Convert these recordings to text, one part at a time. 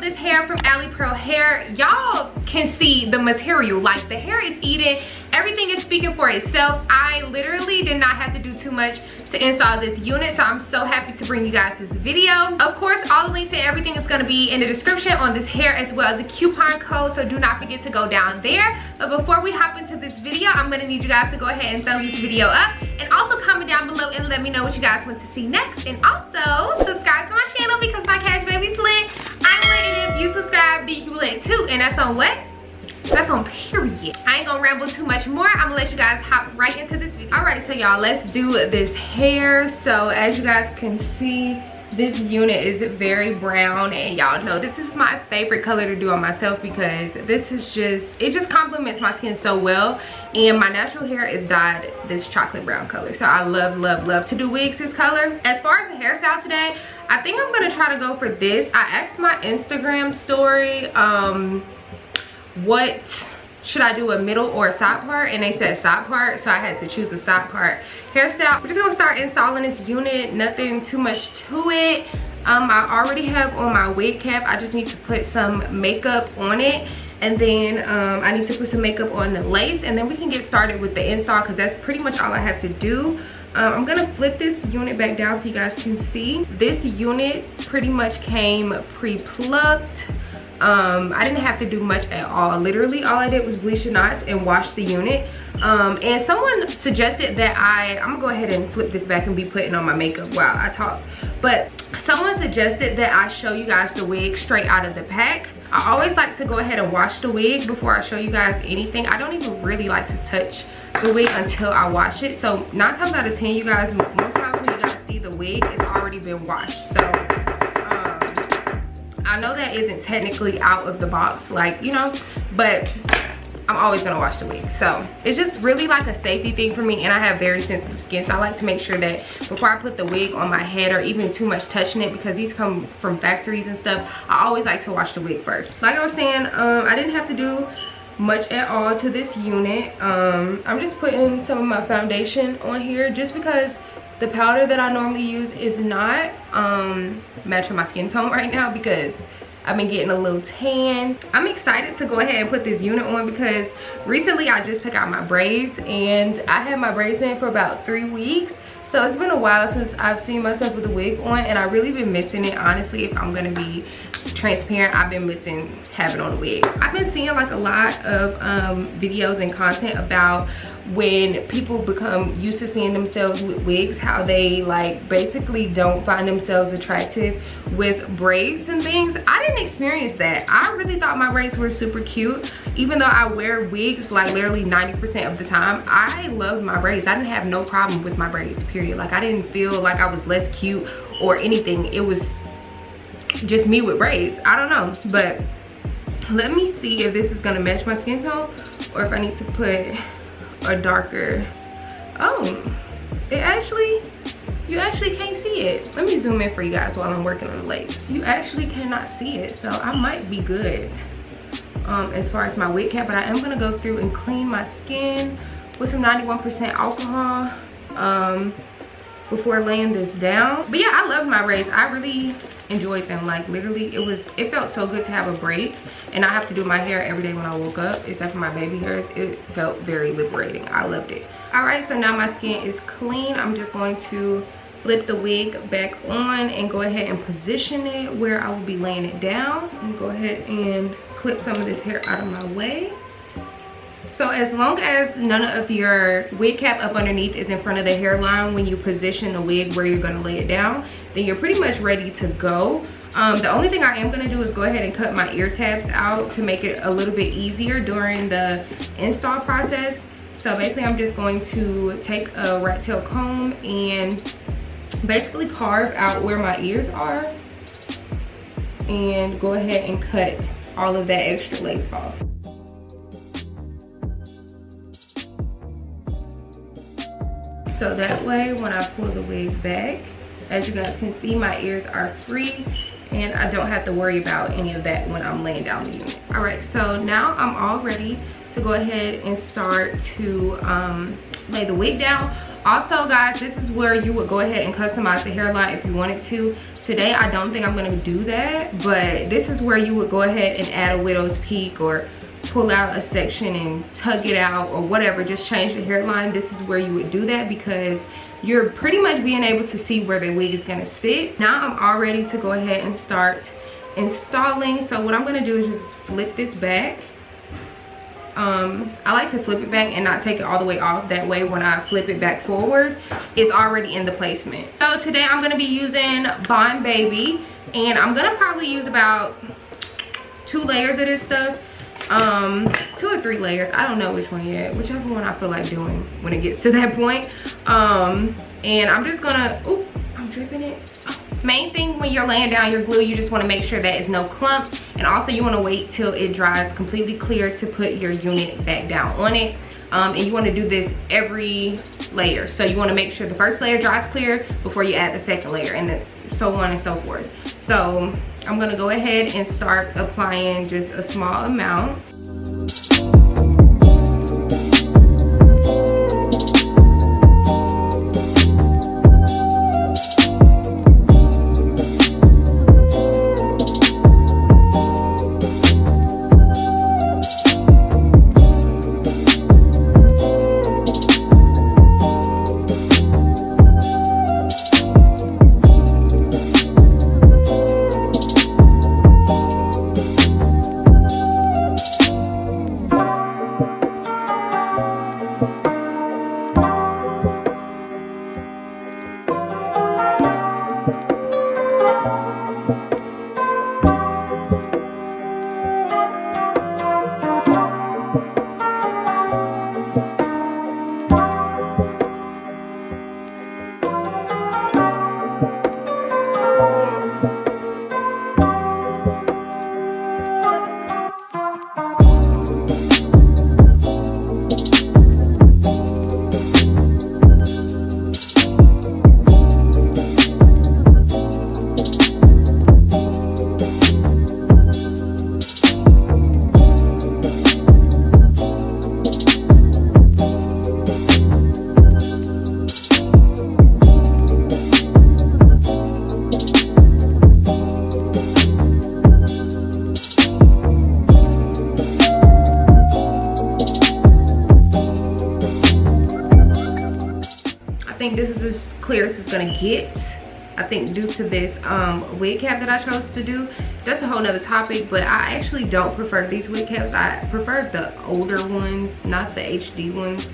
this hair from Alipearl hair. Y'all can see the material, like the hair is eating, everything is speaking for itself. I literally did not have to do too much to install this unit, so I'm so happy to bring you guys this video. Of course, all the links and everything is going to be in the description on this hair, as well as a coupon code, so do not forget to go down there. But before we hop into this video, I'm going to need you guys to go ahead and thumbs this video up, and also comment down below and let me know what you guys want to see next, and also subscribe to my channel because my cash baby's lit. I'm lit, and if you subscribe, then you lit too, and that's on what? That's on period. I ain't gonna ramble too much more. I'm gonna let you guys hop right into this video. All right, so y'all, let's do this hair. So as you guys can see, this unit is very brown, and y'all know this is my favorite color to do on myself because this is just, it just complements my skin so well. And my natural hair is dyed this chocolate brown color, so I love to do wigs this color. As far as the hairstyle today, I think I'm gonna try to go for this. I asked my Instagram story what should I do, a middle or a side part, and they said side part, so I had to choose a side part hairstyle. We're just gonna start installing this unit, nothing too much to it. I already have on my wig cap. I just need to put some makeup on it, and then I need to put some makeup on the lace, and then we can get started with the install because that's pretty much all I have to do. I'm gonna flip this unit back down so you guys can see. This unit pretty much came pre-plucked. I didn't have to do much at all. Literally all I did was bleach the knots and wash the unit. And someone suggested that I'm gonna go ahead and flip this back and be putting on my makeup while I talk, but someone suggested that I show you guys the wig straight out of the pack. I always like to go ahead and wash the wig before I show you guys anything. I don't even really like to touch the wig until I wash it. So 9 times out of 10, you guys, most times when you guys see the wig, it's already been washed. So I know that isn't technically out of the box, like, you know, but I'm always gonna wash the wig. So it's just really like a safety thing for me, and I have very sensitive skin, so I like to make sure that before I put the wig on my head or even too much touching it, because these come from factories and stuff, I always like to wash the wig first. Like I was saying, I didn't have to do much at all to this unit. I'm just putting some of my foundation on here just because the powder that I normally use is not matching my skin tone right now because I've been getting a little tan. I'm excited to go ahead and put this unit on because recently I just took out my braids, and I had my braids in for about 3 weeks. So it's been a while since I've seen myself with a wig on, and I really been missing it. Honestly, if I'm gonna be transparent, I've been missing having on a wig. I've been seeing like a lot of videos and content about when people become used to seeing themselves with wigs, how they like basically don't find themselves attractive with braids and things. I didn't experience that. I really thought my braids were super cute, even though I wear wigs like literally 90% of the time. I loved my braids. I didn't have no problem with my braids, period. Like I didn't feel like I was less cute or anything. It was just me with braids. I don't know, but let me see if this is gonna match my skin tone or if I need to put a darker. Oh, you actually can't see it. Let me zoom in for you guys while I'm working on the lace. You actually cannot see it, so I might be good as far as my wig cap, but I am gonna go through and clean my skin with some 91% alcohol before laying this down. But yeah, I love my braids. I really enjoyed them. Like literally it felt so good to have a break and not have to do my hair every day when I woke up, except for my baby hairs. It felt very liberating. I loved it. All right, so now my skin is clean. I'm just going to flip the wig back on and go ahead and position it where I will be laying it down, and go ahead and clip some of this hair out of my way. So as long as none of your wig cap up underneath is in front of the hairline when you position the wig where you're gonna lay it down, then you're pretty much ready to go. The only thing I am gonna do is go ahead and cut my ear tabs out to make it a little bit easier during the install process. So basically I'm just going to take a rat tail comb and basically carve out where my ears are and go ahead and cut all of that extra lace off. So that way when I pull the wig back, as you guys can see, my ears are free and I don't have to worry about any of that when I'm laying down the unit. All right, so now I'm all ready to go ahead and start to lay the wig down. Also guys, this is where you would go ahead and customize the hairline if you wanted to. Today, I don't think I'm gonna do that, but this is where you would go ahead and add a widow's peak or pull out a section and tug it out or whatever, just change the hairline. This is where you would do that because you're pretty much being able to see where the wig is gonna sit. Now I'm all ready to go ahead and start installing. So what I'm gonna do is just flip this back. I like to flip it back and not take it all the way off. That way when I flip it back forward, it's already in the placement. So today I'm gonna be using Bond Baby, and I'm gonna probably use about 2 layers of this stuff. 2 or 3 layers, I don't know which one yet, whichever one I feel like doing when it gets to that point. And I'm just gonna, ooh, I'm dripping it. Main thing when you're laying down your glue, you just want to make sure that it's no clumps, and also you want to wait till it dries completely clear to put your unit back down on it. And you want to do this every layer, so you want to make sure the first layer dries clear before you add the second layer, and so on and so forth. So I'm going to go ahead and start applying just a small amount. I think this is as clear as it's gonna get. I think due to this wig cap that I chose to do. That's a whole nother topic, but I actually don't prefer these wig caps. I prefer the older ones, not the HD ones.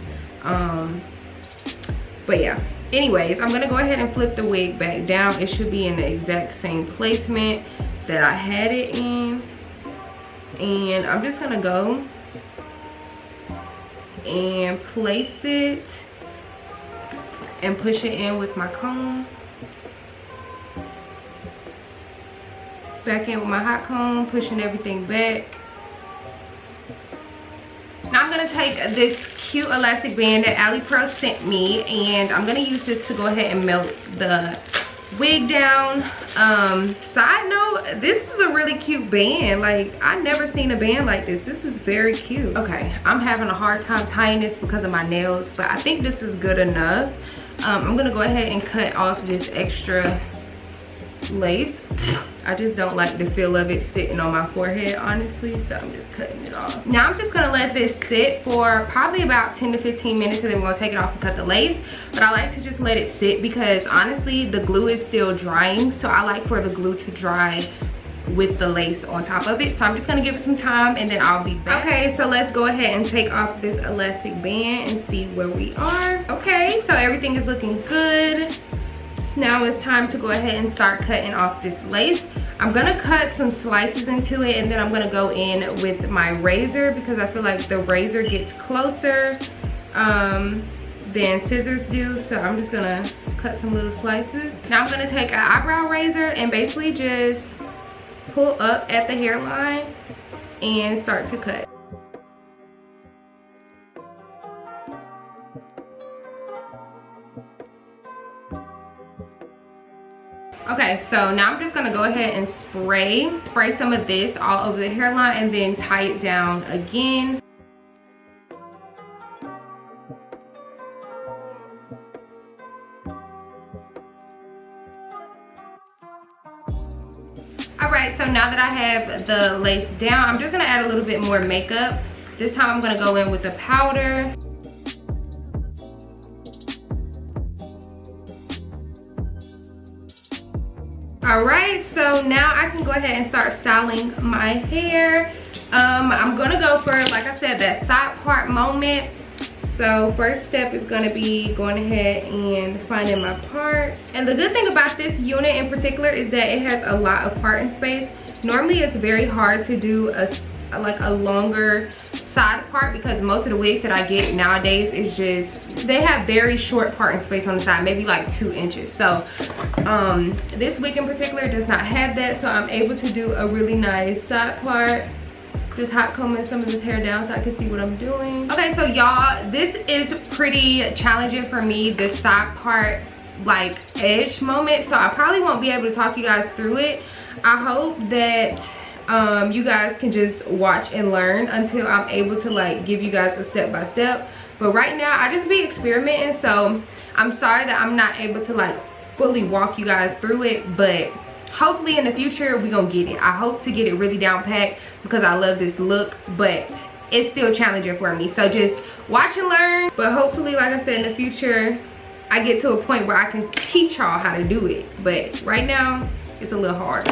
But yeah, anyways, I'm gonna go ahead and flip the wig back down. It should be in the exact same placement that I had it in, and I'm just gonna go and place it and push it in with my comb. Back in with my hot comb, pushing everything back. Now I'm gonna take this cute elastic band that Alipearl sent me, and I'm gonna use this to go ahead and melt the wig down. Side note, this is a really cute band. Like, I never seen a band like this. This is very cute. Okay, I'm having a hard time tying this because of my nails, but I think this is good enough. I'm gonna go ahead and cut off this extra lace. I just don't like the feel of it sitting on my forehead, honestly, so I'm just cutting it off. Now I'm just gonna let this sit for probably about 10 to 15 minutes, and then we're gonna take it off and cut the lace. But I like to just let it sit because honestly the glue is still drying, so I like for the glue to dry with the lace on top of it. So I'm just gonna give it some time and then I'll be back. Okay, so let's go ahead and take off this elastic band and see where we are. Okay, so everything is looking good. Now it's time to go ahead and start cutting off this lace. I'm gonna cut some slices into it, and then I'm gonna go in with my razor because I feel like the razor gets closer than scissors do. So I'm just gonna cut some little slices. Now I'm gonna take an eyebrow razor and basically just pull up at the hairline and start to cut. Okay, so now I'm just gonna go ahead and spray some of this all over the hairline and then tie it down again. now that I have the lace down, I'm just gonna add a little bit more makeup. This time I'm gonna go in with the powder. All right, so now I can go ahead and start styling my hair. I'm gonna go for, like I said, that side part moment. So first step is gonna be going ahead and finding my part. And the good thing about this unit in particular is that it has a lot of parting space. Normally it's very hard to do a longer side part because most of the wigs that I get nowadays is just, they have very short parting space on the side, maybe like 2 inches. So this wig in particular does not have that, so I'm able to do a really nice side part. Just hot combing some of this hair down so I can see what I'm doing. Okay, so y'all, this is pretty challenging for me, this side part like edge moment, so I probably won't be able to talk you guys through it. I hope that you guys can just watch and learn until I'm able to like give you guys a step-by-step. But right now I just be experimenting, so I'm sorry that I'm not able to like fully walk you guys through it, but hopefully in the future we gonna get it. I hope to get it really down packed because I love this look, but it's still challenging for me, so just watch and learn. But hopefully, like I said, in the future I get to a point where I can teach y'all how to do it, but right now it's a little hard.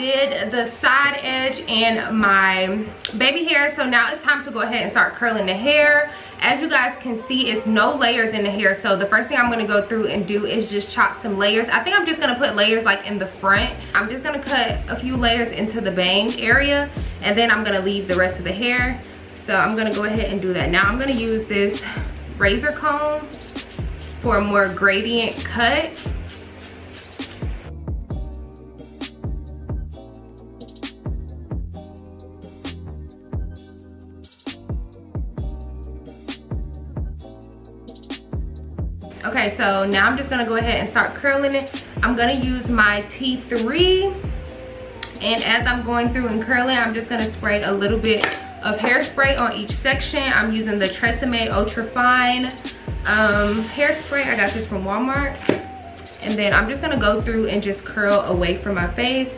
did the side edge and my baby hair, so now it's time to go ahead and start curling the hair. As you guys can see, it's no layers in the hair, so the first thing I'm going to go through and do is just chop some layers. I think I'm just going to put layers like in the front. I'm just going to cut a few layers into the bang area, and then I'm going to leave the rest of the hair. So I'm going to go ahead and do that. Now I'm going to use this razor comb for a more gradient cut. Okay, so now I'm just gonna go ahead and start curling it. I'm gonna use my T3, and as I'm going through and curling, I'm just gonna spray a little bit of hairspray on each section. I'm using the Tresemme Ultra Fine hairspray. I got this from Walmart. And then I'm just gonna go through and just curl away from my face.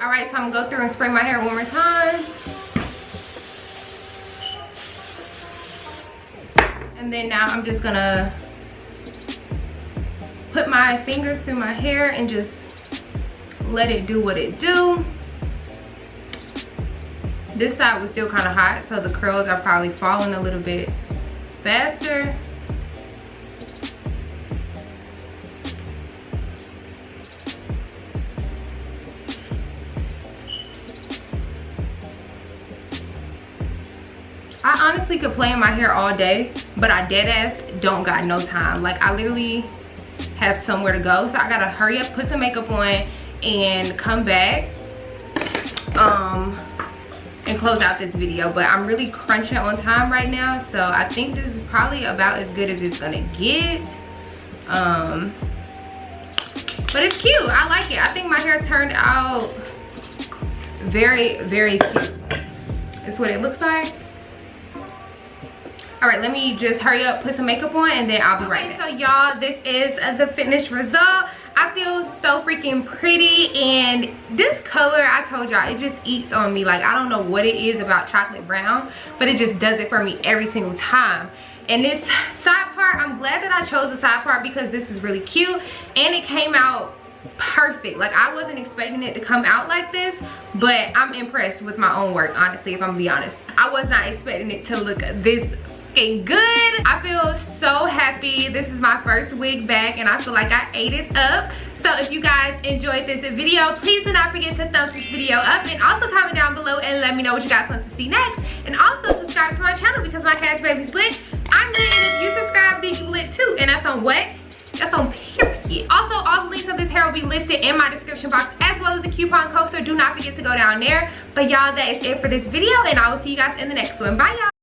Alright, so I'm gonna go through and spray my hair one more time. And then now I'm just gonna put my fingers through my hair and just let it do what it do. This side was still kind of hot, so the curls are probably falling a little bit faster. I honestly could play in my hair all day, but I dead ass don't got no time. Like, I literally have somewhere to go, so I gotta hurry up, put some makeup on, and come back and close out this video. But I'm really crunching on time right now, so I think this is probably about as good as it's gonna get. But it's cute. I like it. I think my hair turned out very, very cute. It's what it looks like. All right, let me just hurry up, put some makeup on, and then I'll be right back. So y'all, this is the finished result. I feel so freaking pretty, and this color, I told y'all, it just eats on me. Like, I don't know what it is about chocolate brown, but it just does it for me every single time. And this side part, I'm glad that I chose the side part because this is really cute, and it came out perfect. Like, I wasn't expecting it to come out like this, but I'm impressed with my own work, honestly, if I'm gonna be honest. I was not expecting it to look this good. I feel so happy. This is my first wig back, and I feel like I ate it up. So if you guys enjoyed this video, please do not forget to thumbs this video up, and also comment down below and let me know what you guys want to see next. And also subscribe to my channel because my cash baby's lit. I'm lit, and if you subscribe, then you lit too. And that's on what? That's on period. Also, all the links of this hair will be listed in my description box, as well as the coupon code, so do not forget to go down there. But y'all, that is it for this video, and I will see you guys in the next one. Bye, y'all.